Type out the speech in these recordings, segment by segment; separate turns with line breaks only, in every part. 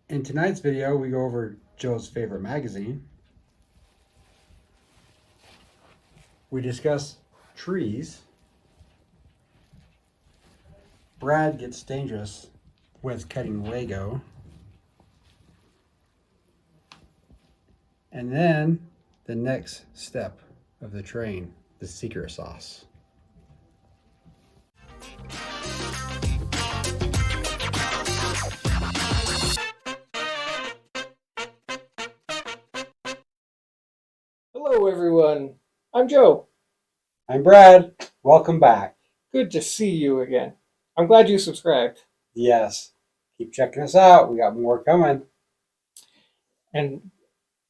In tonight's video, we go over Joe's favorite magazine. We discuss trees. Brad gets dangerous with cutting Lego. And then the next step of the train, the secret sauce.
Hello, everyone. I'm Joe.
I'm Brad. Welcome back.
Good to see you again. I'm glad you subscribed.
Yes. Keep checking us out. We got more coming.
And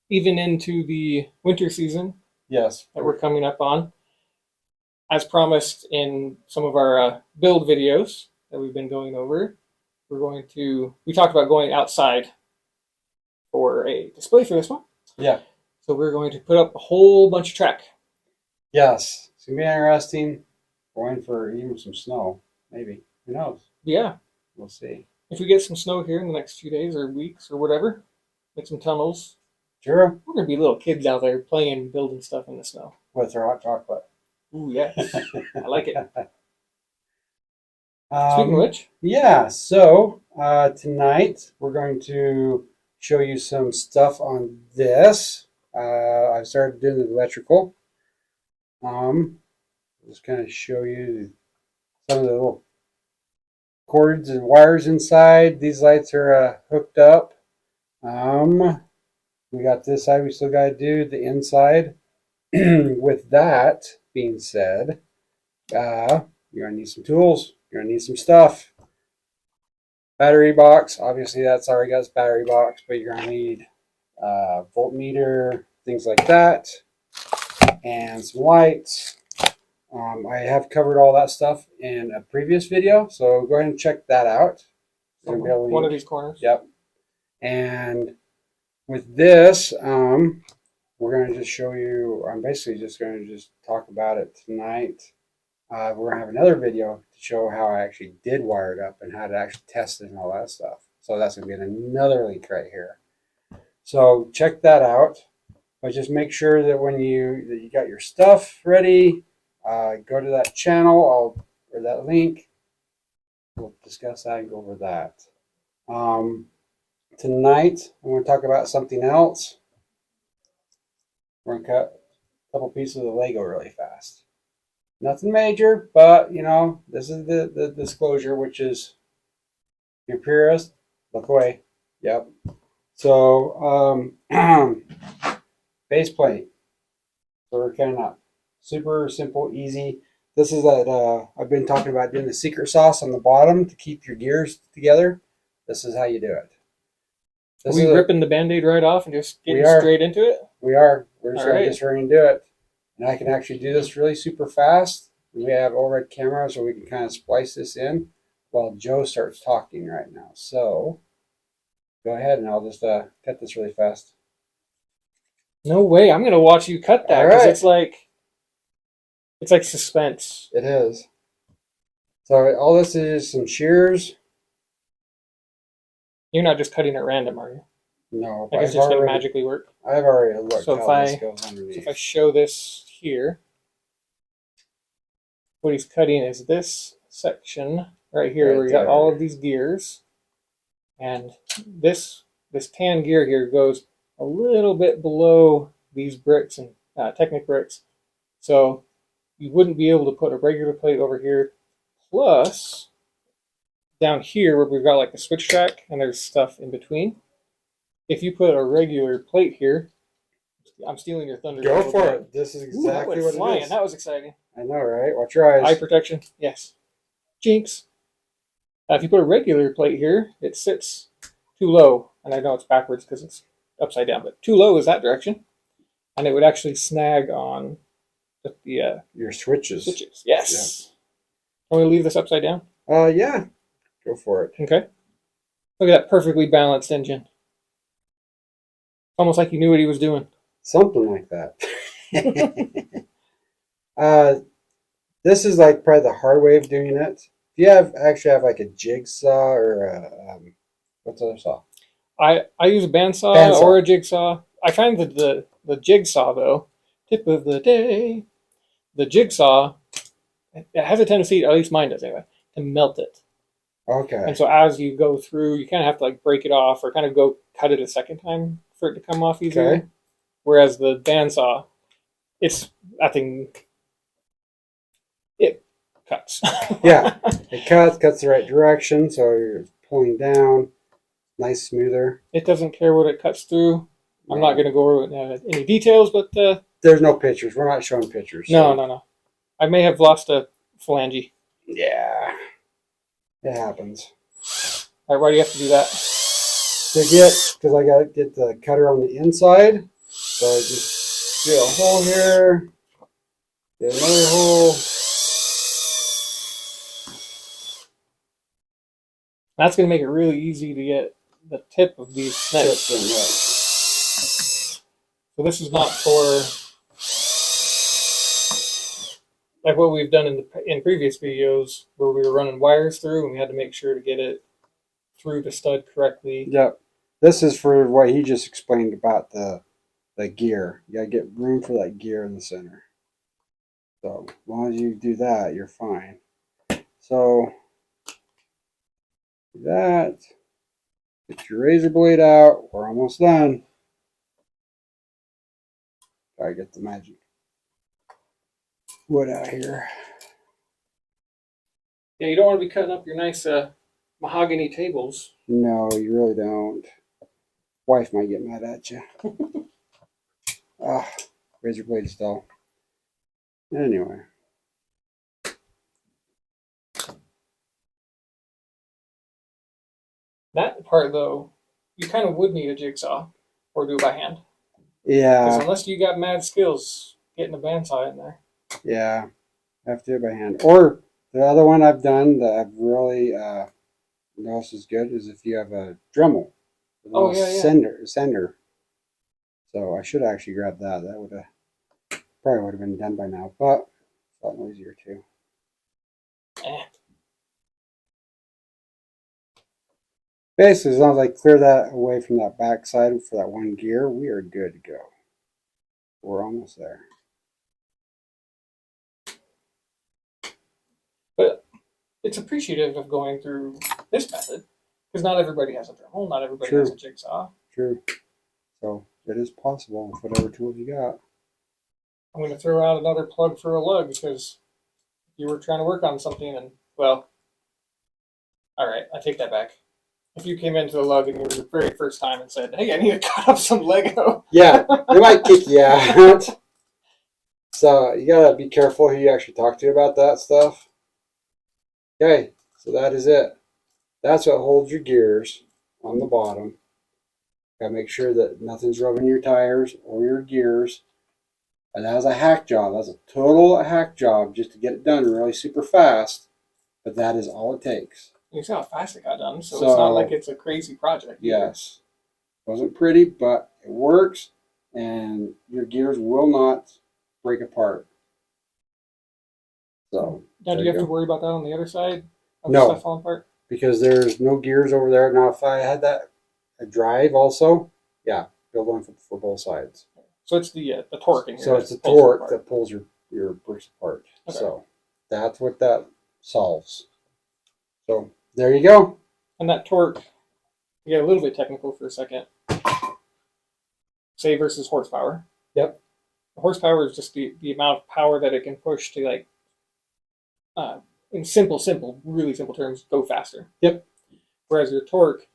even into the winter season
Yes.
that we're coming up on, as promised in some of our build videos that we've been going over, we talked about going outside for a display for this one.
Yeah.
So we're going to put up a whole bunch of track.
Yes. It's going to be interesting. We're in for even some snow. Maybe. Who knows?
Yeah.
We'll see.
If we get some snow here in the next few days or weeks or whatever, make some tunnels.
Sure.
We're going to be little kids out there playing and building stuff in the snow.
With their hot chocolate.
Ooh, yes. I like it.
Um,
Speaking of which.
Yeah, so tonight we're going to show you some stuff on this. I started doing the electrical. Just kind of show you some of the little cords and wires inside. These lights are hooked up. We got this side. We still got to do the inside. With that being said, you're gonna need some tools. You're gonna need some stuff. Battery box. Obviously, that's already got its battery box, but you're gonna need voltmeter, things like that, and some lights. I have covered all that stuff in a previous video, so go ahead and check that out.
One of these corners.
Yep. And with this, we're going to just show you, I'm basically just going to just talk about it tonight. We're going to have another video to show how I actually did wire it up and how to actually test it and all that stuff. So that's going to be another link right here. So check that out. But just make sure that when you got your stuff ready, go to that channel or that link. We'll discuss that and go over that. Tonight, I'm going to talk about something else. We're going to cut a couple pieces of the Lego really fast. Nothing major, but, this is the disclosure, which is, you're purist, look away. Yep. So, base plate. So we're cutting up. Super simple, easy. This is that I've been talking about doing the secret sauce on the bottom to keep your gears together. This is how you do it.
Are we ripping the Band-Aid right off and just getting straight into it?
We are. We're just going to do it. And I can actually do this really super fast. We have overhead camera, so we can kind of splice this in while Joe starts talking right now. So go ahead, and I'll just cut this really fast.
No way. I'm going to watch you cut that because it's like suspense.
It is. So all this is some shears.
You're not just cutting at random, are you?
No.
Like it's just going to magically work?
I've already looked
so
how this goes underneath.
So if I show this here, what he's cutting is this section right here where you got all of these gears. And this tan gear here goes a little bit below these bricks and Technic bricks. So you wouldn't be able to put a regular plate over here. Plus, down here where we've got like the switch track and there's stuff in between. If you put a regular plate here, I'm stealing your thunder.
Go for it. This is exactly what it is.
That was exciting.
I know, right? Watch your eyes.
Eye protection. Yes. Jinx. If you put a regular plate here, it sits too low. And I know it's backwards because it's upside down, but too low is that direction. And it would actually snag on the
your switches.
Yes. Yeah. Want me to leave this upside down?
Yeah. Go for it.
Okay. Look at that perfectly balanced engine. Almost like he knew what he was doing.
Something like that. This is like probably the hard way of doing it. If you actually have like a jigsaw or what's the other saw?
I use a bandsaw or a jigsaw. I find that the jigsaw, though, tip of the day, the jigsaw, it has a tendency, at least mine does anyway, to melt it.
Okay.
And so as you go through, you kind of have to like break it off or kind of go cut it a second time for it to come off easier.
Okay.
Whereas the bandsaw, it's, I think, it cuts.
Yeah, it cuts the right direction, so you're pulling down, nice, smoother.
It doesn't care what it cuts through. I'm not going to go over any details, but
there's no pictures. We're not showing pictures.
No. I may have lost a phalange.
Yeah, it happens.
All right, why do you have to do that?
Because I got to get the cutter on the inside. So I just get a hole here, get another hole.
That's going to make it really easy to get the tip of these snakes. So this is not for like what we've done in previous videos where we were running wires through and we had to make sure to get it through the stud correctly.
Yep. This is for what he just explained about the gear. You gotta get room for that gear in the center. So as long as you do that, you're fine. So that, get your razor blade out. We're almost done. Gotta get the magic wood out here.
Yeah, you don't want to be cutting up your nice mahogany tables.
No, you really don't. Wife might get mad at you. Razor blade still. Anyway.
That part, though, you kind of would need a jigsaw or do it by hand.
Yeah.
Because unless you got mad skills getting a bandsaw in there.
Yeah. I have to do it by hand. Or the other one I've done that I've really noticed is good is if you have a Dremel.
Oh, yeah.
Sender. So I should actually grab that. That would have probably been done by now, but it's a lot noisier too. Basically, as long as I clear that away from that back side for that one gear, we are good to go. We're almost there.
But it's appreciative of going through this method because not everybody has a Dremel, not everybody has a jigsaw.
True. So it is possible with whatever tools you got.
I'm going to throw out another plug for a lug because you were trying to work on something and, well, all right, I take that back. If you came into the lug and you were the very first time and said, hey, I need to cut up some Lego.
Yeah, they might kick you out. So you got to be careful who you actually talk to about that stuff. Okay, so that is it. That's what holds your gears on the bottom. Got to make sure that nothing's rubbing your tires or your gears. And that was a hack job. That's a total hack job just to get it done really super fast. But that is all it takes.
You see how fast it got done, so it's not like it's a crazy project.
Yes. It wasn't pretty, but it works, and your gears will not break apart. So
now, do you have to worry about that on the other side of
no,
the stuff falling apart?
Because there's no gears over there. Now, if I had that a drive also, yeah, build one for both sides.
So it's the torque in here.
So it's the torque that pulls your bricks apart. Okay. So that's what that solves. So there you go.
And that torque, to get a little bit technical for a second, say versus horsepower.
Yep.
Horsepower is just the amount of power that it can push to, like, in really simple terms, go faster.
Yep.
Whereas your torque,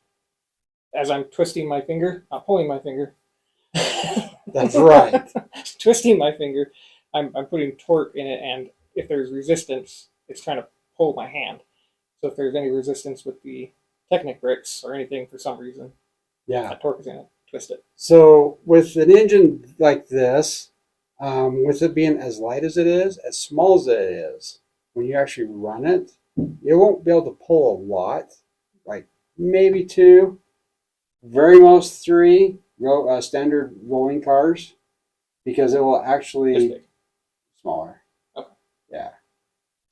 as I'm twisting my finger, not pulling my finger.
That's right.
Twisting my finger, I'm putting torque in it, and if there's resistance, it's trying to pull my hand. So if there's any resistance with the Technic bricks or anything for some reason, that torque is going to twist it. So
with an engine like this, with it being as light as it is, as small as it is, when you actually run it, you won't be able to pull a lot, like maybe 2, very most 3 standard rolling cars, because it will actually smaller.
Okay.
Yeah.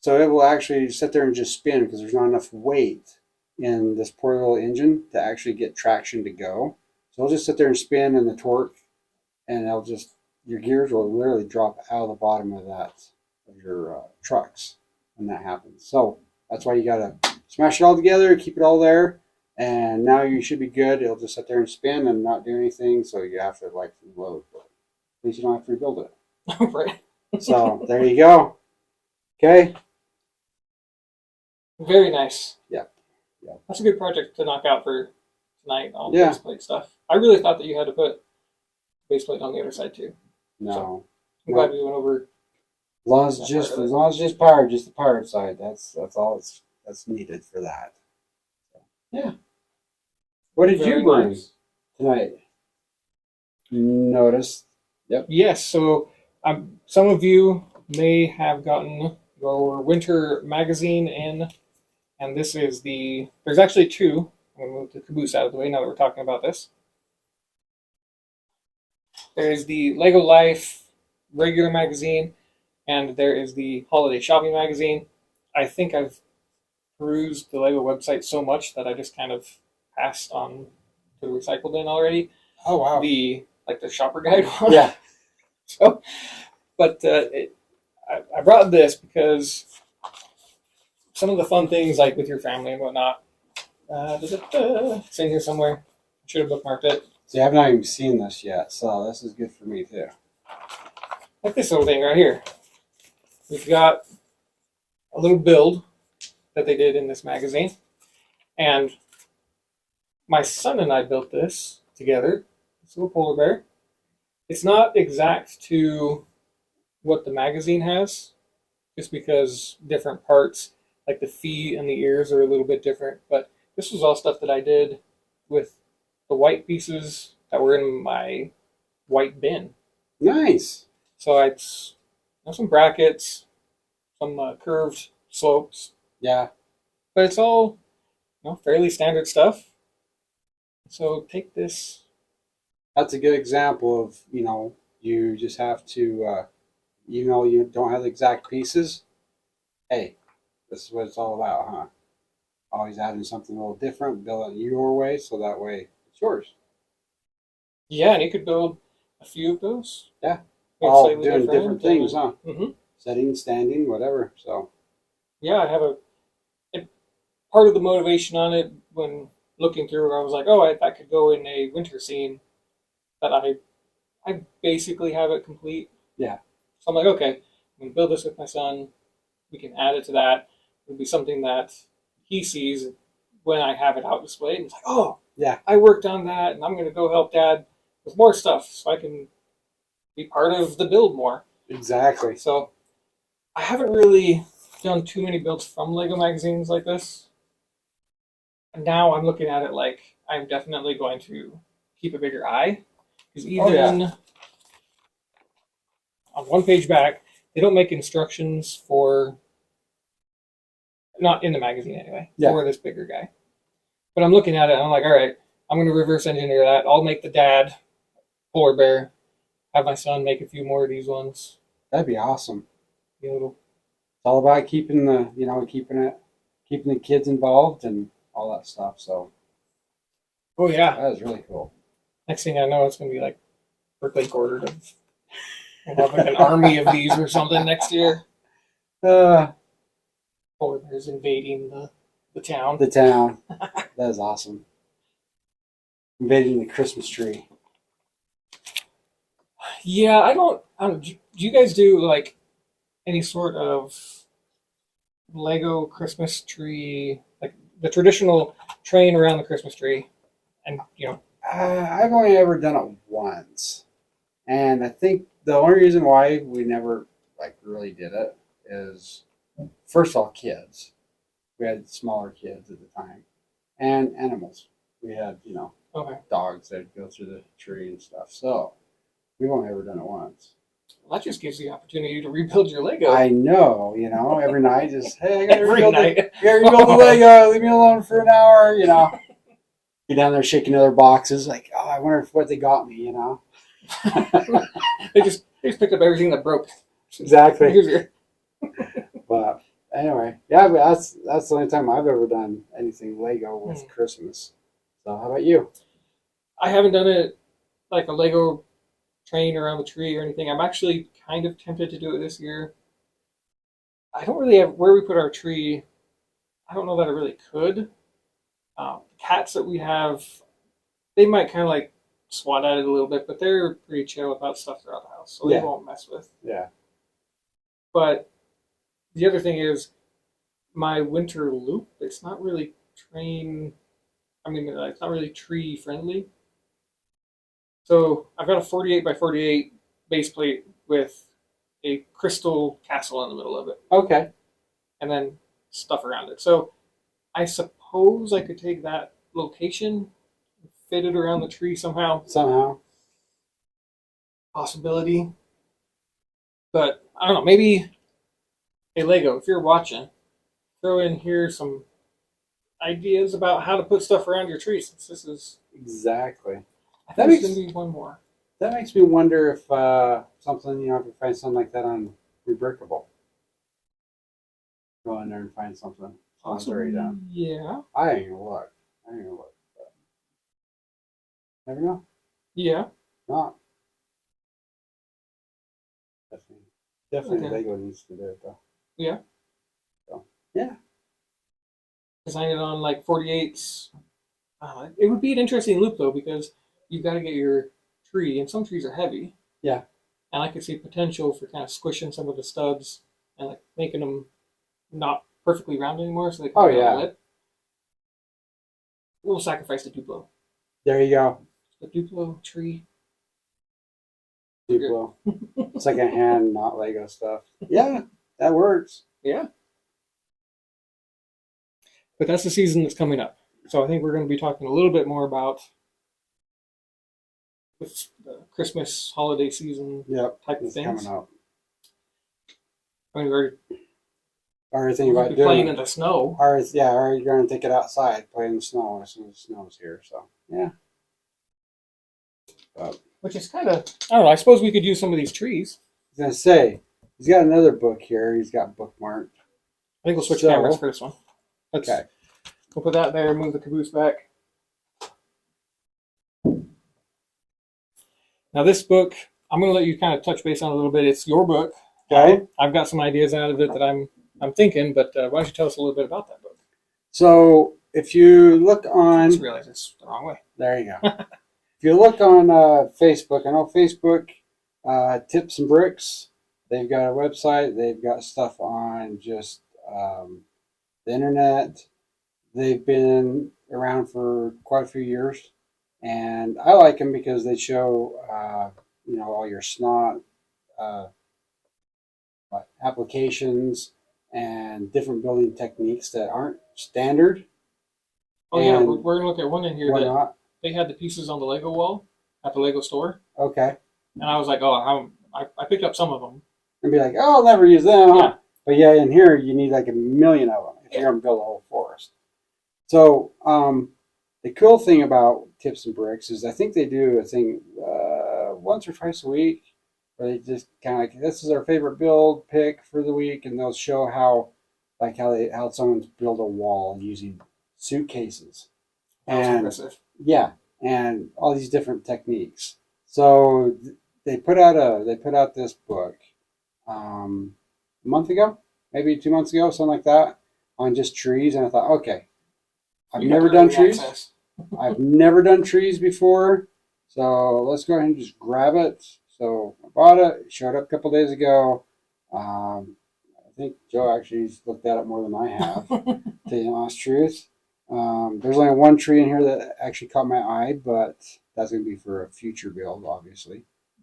So it will actually sit there and just spin because there's not enough weight in this poor little engine to actually get traction to go. So it'll just sit there and spin, and the torque, and it'll just, your gears will literally drop out of the bottom of your trucks when that happens. So that's why you gotta smash it all together, keep it all there, and now you should be good. It'll just sit there and spin and not do anything. So you have to like reload, but at least you don't have to rebuild it.
Right.
So there you go. Okay.
Very nice.
Yeah. Yeah.
That's a good project to knock out for tonight, all the
Yeah.
base plate stuff. I really thought that you had to put base plate on the other side too.
No.
So, I'm glad we went over.
As long as just the pirate side, that's all that's needed for that. Yeah. What did
Very
you bring
nice.
tonight? Notice. Yep.
Yes, so some of you may have gotten your winter magazine in, and this is there's actually two. I'm going to move the caboose out of the way now that we're talking about this. There's the Lego Life regular magazine, and there is the holiday shopping magazine. I think I've perused the Lego website so much that I just kind of passed on to the recycle bin already.
Oh wow.
The shopper guide one.
Yeah.
So, but I brought this because some of the fun things, like with your family and whatnot, it's in here somewhere. Should have bookmarked it.
See, I've not even seen this yet, so this is good for me too.
Like this little thing right here. We've got a little build that they did in this magazine, and my son and I built this together. This little polar bear. It's not exact to what the magazine has, just because different parts, like the feet and the ears, are a little bit different. But this was all stuff that I did with the white pieces that were in my white bin.
Nice.
So I have some brackets, some curved slopes,
Yeah.
but it's all fairly standard stuff. So take this.
That's a good example of, you just have to, you don't have the exact pieces. Hey, this is what it's all about, huh? Always adding something a little different, build it your way, so that way it's yours.
Yeah, and you could build a few of those.
Yeah.
Make
All
slightly
doing different things, huh?
Mm-hmm.
Setting, standing, whatever. So.
Yeah, I have a part of the motivation on it when looking through. I was like, oh, that could go in a winter scene. That I basically have it complete.
Yeah.
So I'm like, okay, I'm gonna build this with my son. We can add it to that. It'll be something that he sees when I have it out displayed. And it's like, oh,
yeah,
I worked on that, and I'm gonna go help Dad with more stuff, so I can be part of the build more.
Exactly.
So I haven't really done too many builds from Lego magazines like this. And now I'm looking at it like I'm definitely going to keep a bigger eye. Because even on one page back, they don't make instructions for, not in the magazine anyway, for this bigger guy. But I'm looking at it and I'm like, all right, I'm going to reverse engineer that. I'll make the dad polar bear, have my son make a few more of these ones.
That'd be awesome.
It's
all about keeping the kids involved and all that stuff. So.
Oh yeah,
that is really cool.
Next thing I know, it's going to be like Bricklink Orders. We'll have like an army of these or something next year. Polar bears invading the town.
The town. That is awesome. Invading the Christmas tree.
Yeah, I don't. Do you guys do like any sort of Lego Christmas tree, like the traditional train around the Christmas tree, and
I've only ever done it once, and I think the only reason why we never really did it is, first of all, kids. We had smaller kids at the time, and animals. We had dogs that go through the tree and stuff. So we've only ever done it once.
Well, that just gives you the opportunity to rebuild your Lego.
I know, every night, just hey, I gotta rebuild
the
Lego. Leave me alone for an hour, You're down there shaking other boxes, like, oh, I wonder what they got me,
They just picked up everything that broke.
Exactly. But Anyway, yeah, but that's the only time I've ever done anything Lego with Christmas. So how about you?
I haven't done it like a Lego train around the tree or anything. I'm actually kind of tempted to do it this year. I don't really have where we put our tree. I don't know that I really could. Cats that we have, they might kind of like swat at it a little bit, but they're pretty chill about stuff throughout the house, so they
Yeah.
won't mess with.
Yeah.
But the other thing is my winter loop. It's not really train. I mean, it's not really tree friendly. So I've got a 48 by 48 base plate with a crystal castle in the middle of it,
Okay.
and then stuff around it. So I suppose I could take that location, fit it around the tree somehow.
Somehow.
Possibility. But I don't know, maybe, hey Lego, if you're watching, throw in here some ideas about how to put stuff around your tree, since this is,
Exactly.
I
That
think there's
makes-
going to be one more.
That makes me wonder if something, if you find something like that on Rebrickable. Go in there and find something. Someone's already done.
Yeah.
I ain't gonna look. But never know.
Yeah.
Not. Definitely
Okay.
Lego needs to do it though.
Yeah.
So, yeah.
Design it on like 48s. It would be an interesting loop though, because you've got to get your tree, and some trees are heavy.
Yeah.
And I could see potential for kind of squishing some of the studs and like making them not perfectly round anymore, so they can
yeah.
lip. We'll sacrifice the Duplo.
There you go.
The Duplo tree.
Duplo. Second hand, not Lego stuff. Yeah, that works.
Yeah. But that's the season that's coming up. So I think we're going to be talking a little bit more about the Christmas holiday season
Yep.
type of
It's
things.
coming up.
I mean, we're
Already thinking
going
about
to be playing
doing
in the snow.
already going to take it outside, play in the snow as soon as the snow's here. So yeah.
Which is kind of, I don't know, I suppose we could use some of these trees.
I was gonna say he's got another book here. He's got bookmarked.
I think we'll switch
So-
cameras for this one.
Okay.
We'll put that there, move the caboose back. Now this book, I'm going to let you kind of touch base on a little bit. It's your book.
Okay.
I've got some ideas out of it that I'm thinking, but why don't you tell us a little bit about that book?
So if you look
I
on,
just realized it's the wrong way.
there you go. If you look on Facebook, I know Facebook, Tips and Bricks. They've got a website. They've got stuff on just the internet. They've been around for quite a few years, and I like them because they show all your snot applications and different building techniques that aren't standard.
Oh yeah,
And
we're going to look at one in here
Why
that
not?
they had the pieces on the Lego wall at the Lego store,
Okay.
and I was like, oh, I picked up some of them.
And be like, oh, I'll never use them. Huh?
Yeah.
But yeah, in here you need like a million of them if you're gonna build a whole forest. So the cool thing about Tips and Bricks is I think they do a thing once or twice a week where they just kind of like, this is our favorite build pick for the week, and they'll show how someone's built a wall using suitcases.
That was
And
impressive.
yeah, and all these different techniques. So they put out this book a month ago, maybe 2 months ago, something like that, on just trees. And I thought, okay, I've
You
never
got
done
early
trees.
access.
I've never done trees before, so let's go ahead and just grab it. So I bought it. It showed up a couple days ago. I think Joe actually looked at it more than I have. To tell you the honest truth. There's only one tree in here that actually caught my eye, but that's going to be for a future build, obviously.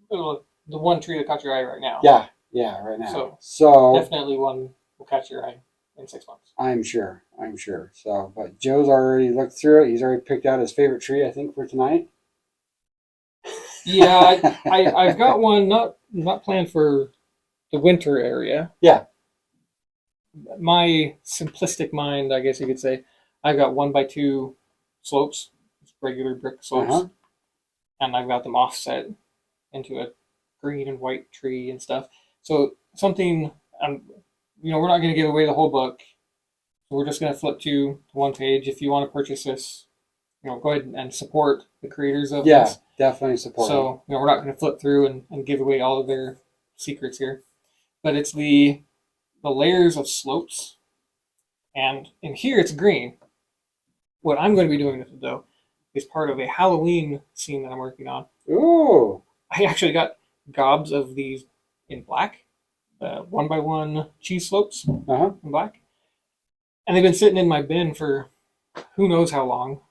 The one tree that caught your eye right now.
Yeah, right now.
So definitely one will catch your eye in 6 months.
I'm sure. So, but Joe's already looked through it. He's already picked out his favorite tree, I think, for tonight.
Yeah, I've got one not planned for the winter area.
Yeah.
My simplistic mind, I guess you could say, I've got 1x2 slopes, regular brick slopes,
Uh-huh.
and I've got them offset into a green and white tree and stuff. So something we're not going to give away the whole book. So we're just going to flip to one page. If you want to purchase this, go ahead and support the creators of this.
Definitely support.
So, we're not going to flip through and give away all of their secrets here. But it's the layers of slopes. And in here it's green. What I'm going to be doing with it, though, is part of a Halloween scene that I'm working on.
Ooh.
I actually got gobs of these in black, 1x1 cheese slopes in black. And they've been sitting in my bin for who knows how long.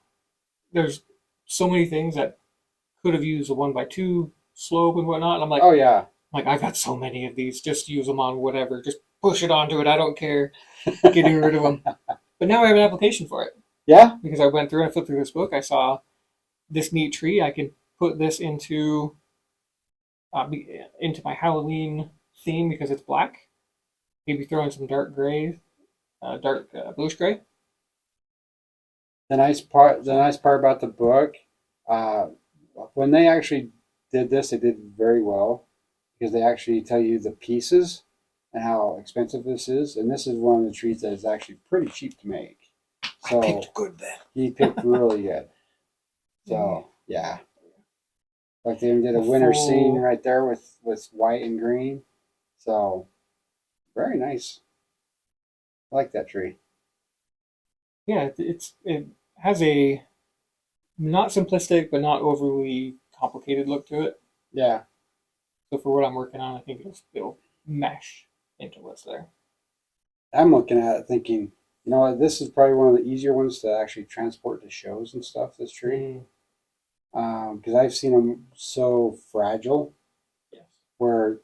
There's so many things that could have used a 1x2 slope and whatnot. And I'm like,
oh yeah,
I've got so many of these. Just use them on whatever. Just push it onto it. I don't care. Getting rid of them. But now I have an application for it.
Yeah.
Because I went through and I flipped through this book. I saw this neat tree. I can put this into my Halloween theme because it's black. Maybe throw in some dark gray, dark bluish gray.
The nice part about the book, when they actually did this, they did very well because they actually tell you the pieces and how expensive this is, and this is one of the trees that is actually pretty cheap to make. So
I picked good then.
He picked really good. So yeah, like they even did a winter scene right there with white and green. So very nice. I like that tree.
Yeah, it has a not simplistic but not overly complicated look to it.
Yeah.
So for what I'm working on, I think it'll mesh into what's there.
I'm looking at it thinking, this is probably one of the easier ones to actually transport to shows and stuff, this tree. Because I've seen them so fragile where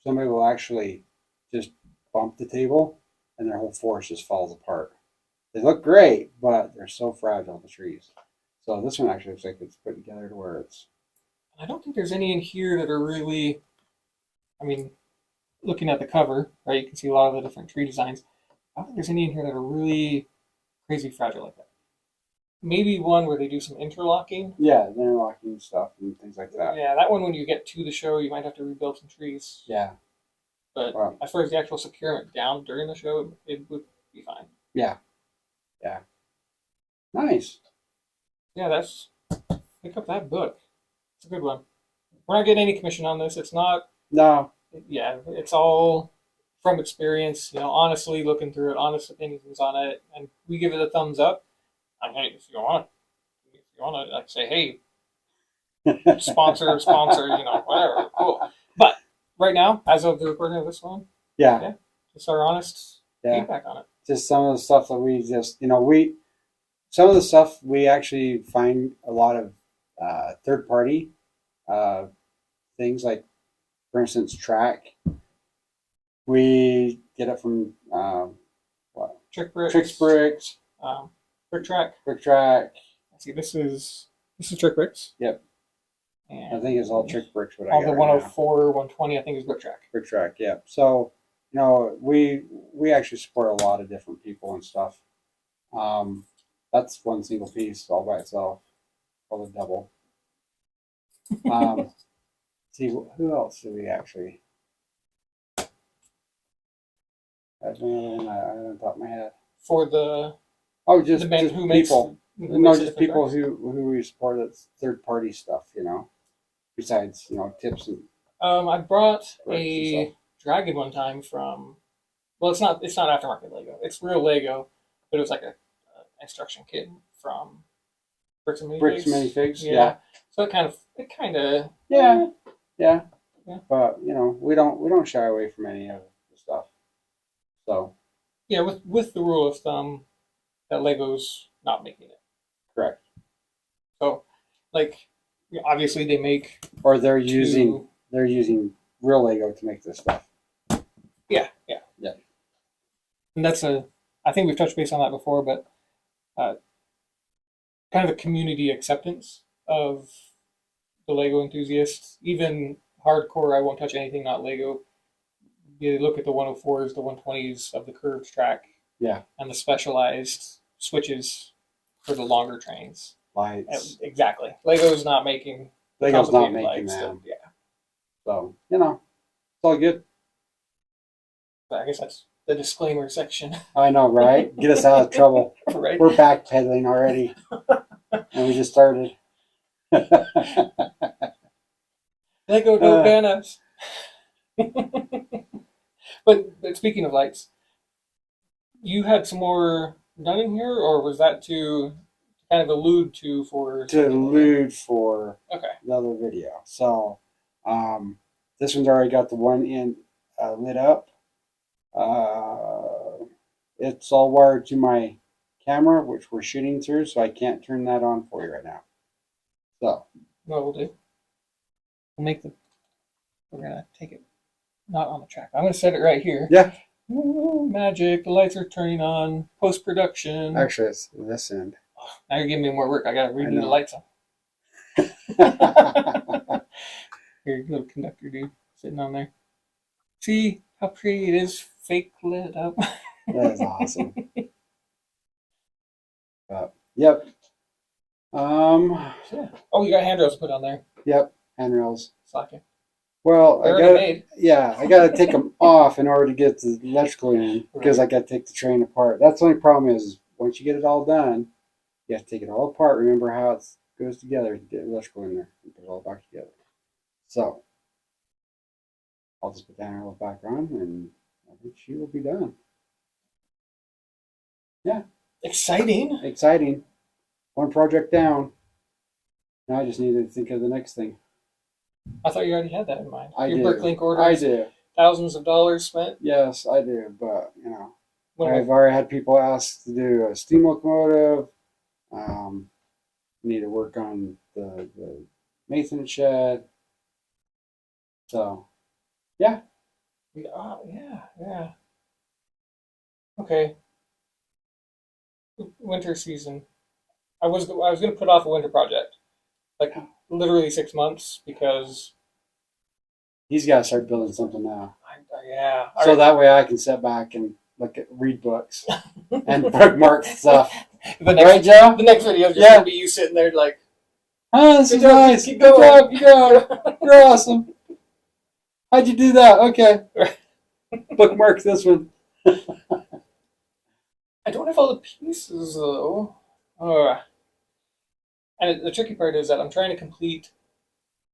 somebody will actually just bump the table and their whole forest just falls apart. They look great, but they're so fragile, the trees. So this one actually looks like it's put together to where it's...
I don't think there's any in here that are really... looking at the cover, right, you can see a lot of the different tree designs. I don't think there's any in here that are really crazy fragile like that. Maybe one where they do some interlocking.
Yeah, interlocking stuff and things like that.
Yeah, that one when you get to the show, you might have to rebuild some trees.
Yeah.
But as far as the actual securement down during the show, it would be fine.
Yeah. Yeah. Nice.
Yeah, pick up that book. It's a good one. We're not getting any commission on this. It's not.
No.
Yeah, it's all from experience, honestly looking through it, honest opinions on it, and we give it a thumbs up. I mean, if you want to like say, hey, sponsor, whatever, cool. But right now, as of the recording of this one,
yeah,
just our honest feedback on it.
Just some of the stuff that we just, some of the stuff we actually find a lot of third party things, like, for instance, track. We get it from
Trick Bricks. Brick Track. Let's see, this is Trick Bricks.
Yep.
And
I think it's all Trick Bricks.
All the 104, 120, I think is Brick Track.
Brick Track, yeah. So, we actually support a lot of different people and stuff. That's one single piece all by itself, called a double. See, who else do we actually? That's another one I on top of my head.
For the
just
the men
just
who
people.
makes
Just people who we support. That's third party stuff, Besides, tips and.
I brought a dragon one time from. Well, it's not aftermarket Lego. It's real Lego, but it was like a instruction kit from Bricks and Minifigs.
Yeah.
So it kind of.
Yeah. But we don't shy away from any of the stuff. So.
Yeah, with the rule of thumb that Lego's not making it.
Correct.
So, obviously they make.
Or they're using real Lego to make this stuff.
Yeah. And I think we've touched base on that before, but kind of a community acceptance of the Lego enthusiasts. Even hardcore, I won't touch anything not Lego. You look at the 104s, the 120s of the curved track.
Yeah. And
the specialized switches for the longer trains.
Lights.
Exactly. Lego's not making
them.
Stuff. Yeah.
So, it's all good.
But I guess the disclaimer section.
I know, right? Get us out of trouble.
Right.
We're backpedaling already, and we just started.
Lego don't ban us. But speaking of lights, you had some more done in here, or was that to kind of allude to for
To allude for
Okay.
the other video. So this one's already got the one end lit up. It's all wired to my camera, which we're shooting through, so I can't turn that on for you right now. So
No, we'll do. We're gonna take it not on the track. I'm gonna set it right here.
yeah,
Ooh, magic! The lights are turning on. Post production.
actually it's this end.
Now you're giving me more work. I gotta redo the lights on. Here, little conductor dude sitting on there. See how pretty it is, fake lit up.
That is awesome. Yep.
Yeah. Oh, you got handrails put on there.
Yep. Handrails.
Slacking.
Well,
They're already made.
Yeah, I got to take them off in order to get the electrical in because I got to take the train apart. That's the only problem is once you get it all done, you have to take it all apart. Remember how it goes together to get electrical in there and put it all back together. So I'll just put the handrails back on and I think she will be done. Yeah.
Exciting.
Exciting. One project down. Now I just need to think of the next thing.
I thought you already had that in mind.
I
Your
do.
Bricklink Orders.
I do.
Thousands of dollars spent.
Yes, I do. But, you know,
When
I've already had people ask to do a steam locomotive. Need to work on the maintenance shed. So, yeah.
Yeah. Okay. Winter season. I was going to put off a winter project, like literally 6 months, because
He's got to start building something now.
yeah.
So that way I can sit back and read books and bookmark stuff. Right, Joe?
The next video is just going to be you sitting there like,
this is nice.
Keep
Good
going.
job. You got it. You're awesome. How'd you do that? Okay. Bookmark this one.
I don't have all the pieces though. And the tricky part is that I'm trying to complete.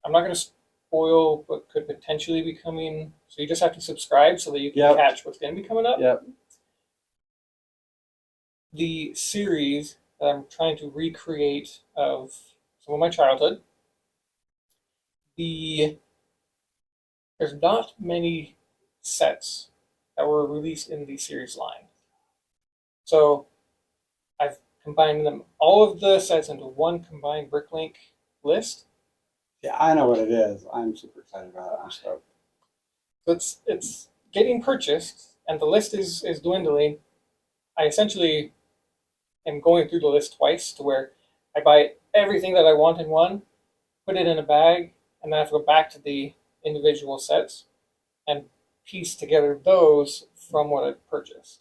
I'm not going to spoil what could potentially be coming. So you just have to subscribe so that you can catch what's going to be coming up.
Yep.
The series that I'm trying to recreate of some of my childhood. There's not many sets that were released in the series line. So I've combined them, all of the sets, into one combined Bricklink list.
Yeah, I know what it is. I'm super excited about it. I'm stoked.
So it's getting purchased, and the list is dwindling. I essentially am going through the list twice, to where I buy everything that I want in one, put it in a bag, and then I have to go back to the individual sets and piece together those from what I've purchased.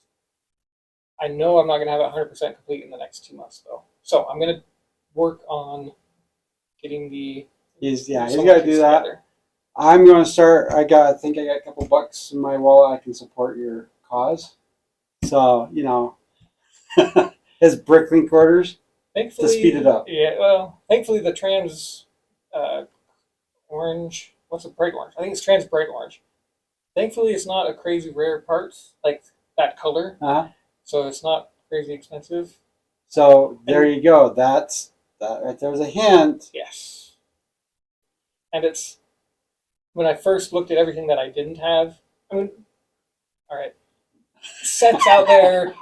I know I'm not going to have it 100% complete in the next 2 months, though. So I'm going to work on getting the...
He's got to do that. Together. I'm going to start. I think I got a couple bucks in my wallet. I can support your cause. So, you know, his Bricklink Orders to speed it up.
Yeah, well, thankfully the trans orange, what's it, bright orange? I think it's trans bright orange. Thankfully it's not a crazy rare part, like that color.
Uh-huh.
So it's not crazy expensive.
So there you go. That right there was a hint.
Yes. And it's, when I first looked at everything that I didn't have, I mean, all right, sets out there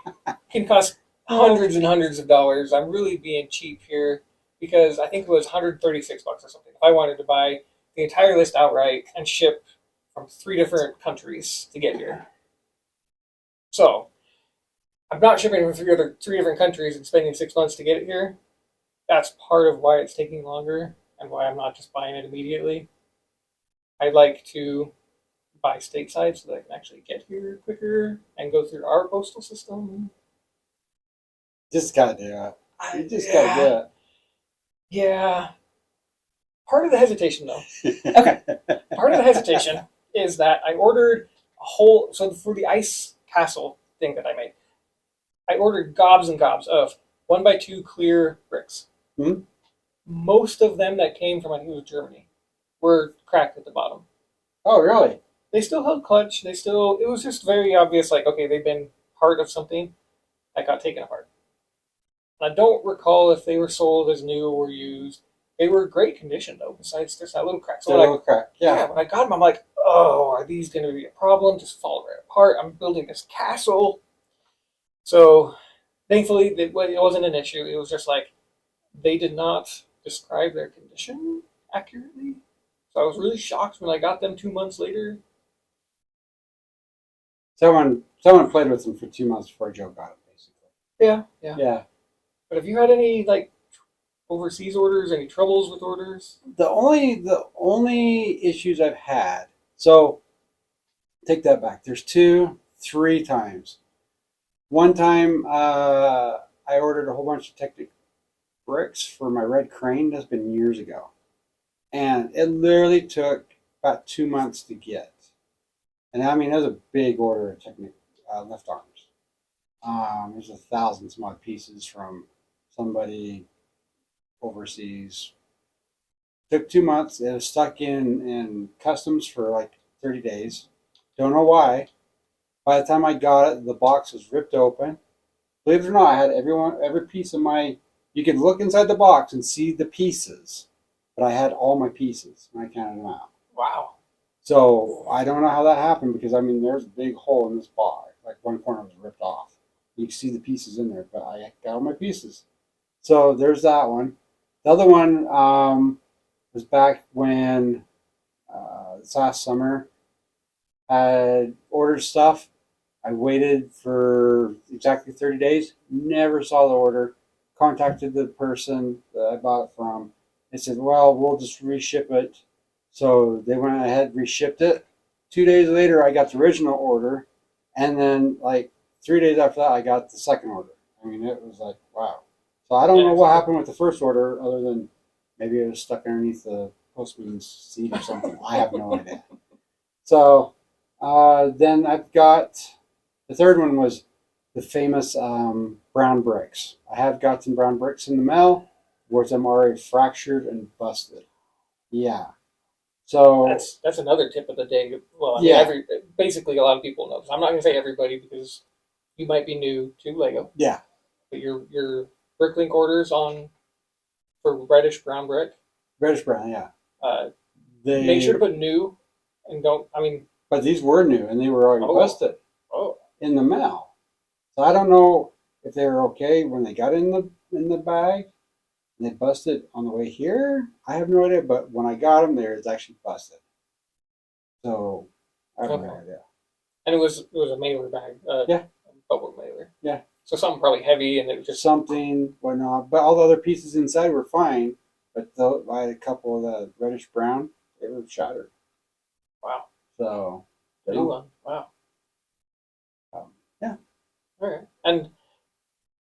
can cost hundreds and hundreds of dollars. I'm really being cheap here because I think it was $136 or something. If I wanted to buy the entire list outright and ship from 3 different countries to get here. So I'm not shipping from 3 different countries and spending 6 months to get it here. That's part of why it's taking longer and why I'm not just buying it immediately. I like to buy stateside so that I can actually get here quicker and go through our postal system.
Just gotta do it. You just gotta do it.
Yeah. Part of the hesitation, though. Okay. Part of the hesitation is that I ordered a whole. So for the ice castle thing that I made. I ordered gobs and gobs of 1x2 clear bricks.
Hmm?
Most of them that came from, I think it was Germany, were cracked at the bottom.
Oh, really?
They still held clutch. It was just very obvious, like, okay, they've been part of something that got taken apart. I don't recall if they were sold as new or used. They were great condition, though, besides just that little crack. So,
a little crack. Yeah.
when I got them, I'm like, oh, are these going to be a problem? Just fall right apart. I'm building this castle. So, thankfully, it wasn't an issue. It was just like they did not describe their condition accurately. So I was really shocked when I got them 2 months later.
Someone played with them for 2 months before Joe got it, basically.
Yeah.
Yeah.
But have you had any overseas orders? Any troubles with orders?
The only issues I've had. So take that back. There's 3 times. One time I ordered a whole bunch of Technic bricks for my red crane. That's been years ago, and it literally took about 2 months to get. And I mean, that was a big order of Technic left arms. There's 1,000 some odd pieces from somebody overseas. Took 2 months. It was stuck in customs for like 30 days. Don't know why. By the time I got it, the box was ripped open. Believe it or not, I had every piece of my. You could look inside the box and see the pieces, but I had all my pieces and I counted them out.
Wow.
So I don't know how that happened because I mean there's a big hole in this box. Like one corner was ripped off. You can see the pieces in there, but I got all my pieces. So there's that one. The other one was back when this last summer I had ordered stuff. I waited for exactly 30 days. Never saw the order. Contacted the person that I bought it from. They said, well, we'll just reship it. So they went ahead and reshipped it. 2 days later, I got the original order. And then, like, 3 days after that, I got the second order. I mean, it was like, wow. So I don't know what happened with the first order other than maybe it was stuck underneath the postman's seat or something. I have no idea. So then I've got the third one was the famous brown bricks. I have got some brown bricks in the mail, where them already fractured and busted. Yeah. So
that's another tip of the day. Well, I mean, basically a lot of people know. So I'm not going to say everybody because you might be new to Lego.
Yeah.
But your Bricklink orders for reddish brown brick.
Reddish brown, yeah.
Make sure to put new and don't. I mean,
but these were new and they were already busted.
Oh.
In the mail. So I don't know if they were okay when they got in the bag and they busted on the way here. I have no idea, but when I got them there, it's actually busted. So I have no idea.
And it was a mailer bag.
Yeah.
A bubble mailer.
Yeah.
So something probably heavy and it was just
something whatnot. But all the other pieces inside were fine. But I had a couple of the reddish brown, they were shattered.
Wow.
So
new one. Wow.
Yeah.
All right. And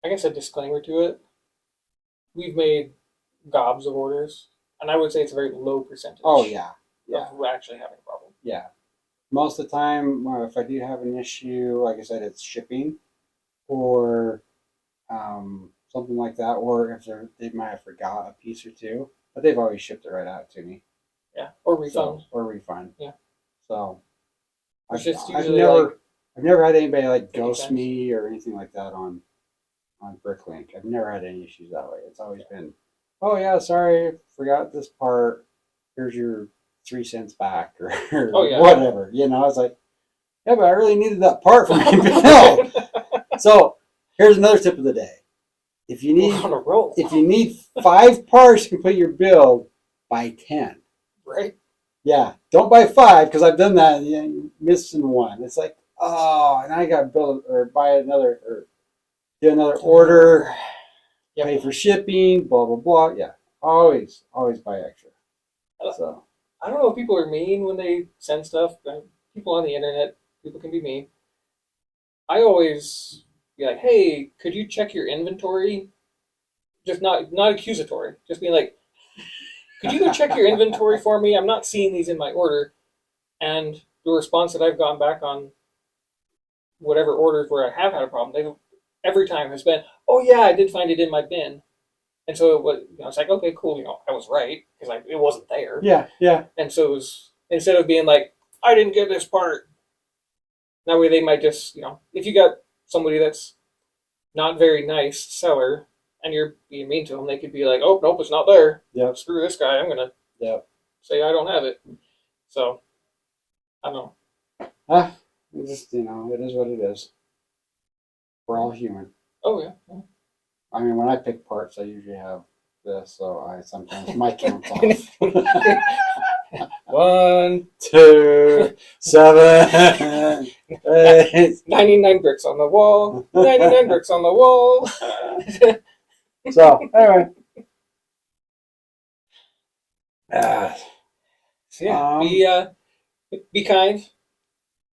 I guess a disclaimer to it. We've made gobs of orders, and I would say it's a very low percentage.
Oh, yeah.
Of actually having a problem.
Yeah. Most of the time, if I do have an issue, like I said, it's shipping or something like that, or if they might have forgot a piece or two, but they've always shipped it right out to me.
Yeah. Or refund.
Yeah. So
I've
never had anybody ghost me or anything like that on Bricklink. I've never had any issues that way. It's always been, oh yeah, sorry, forgot this part. Here's your 3 cents back or whatever. You know, it's like, yeah, but I really needed that part for my build. So here's another tip of the day. If you need 5 parts to complete your build, buy 10.
Right.
Yeah, don't buy 5 because I've done that and you're missing one. It's like, oh, and I got to build or buy another or do another order, pay for shipping, blah blah blah. Yeah, always buy extra. So
I don't know if people are mean when they send stuff. People on the internet, people can be mean. I always be like, hey, could you check your inventory? Just not accusatory. Just being like, could you go check your inventory for me? I'm not seeing these in my order. And the response that I've gotten back on whatever orders where I have had a problem, they every time has been, oh yeah, I did find it in my bin. And so it was, it's like, okay, cool, I was right because it wasn't there.
Yeah, yeah.
And so it was, instead of being like, I didn't get this part. That way they might just, if you got somebody that's not very nice seller and you're being mean to them, they could be like, oh, nope, it's not there.
Yep.
Screw this guy. I'm going to say I don't have it. So, I don't know.
It just, it is what it is. We're all human.
Oh, yeah.
I mean, when I pick parts, I usually have this, so I sometimes my count's off.
1,
2, 7, 8.
99 bricks on the wall. 99 bricks on the wall.
So, anyway.
So yeah, be kind,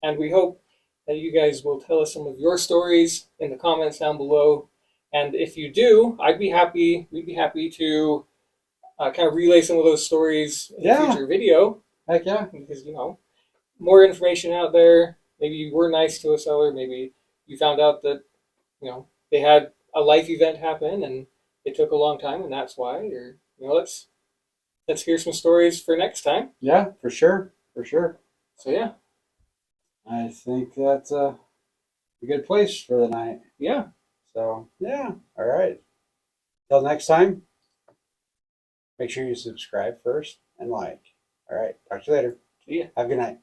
and we hope that you guys will tell us some of your stories in the comments down below. And if you do, we'd be happy to kind of relay some of those stories in a future video.
Heck yeah.
Because, more information out there. Maybe you were nice to a seller. Maybe you found out that, they had a life event happen and it took a long time and that's why. Or, let's hear some stories for next time.
Yeah, for sure. For sure.
So, yeah.
I think that's a good place for the night.
Yeah.
So, yeah. All right. Till next time, make sure you subscribe first and like. All right. Talk to you later.
See ya.
Have a good night.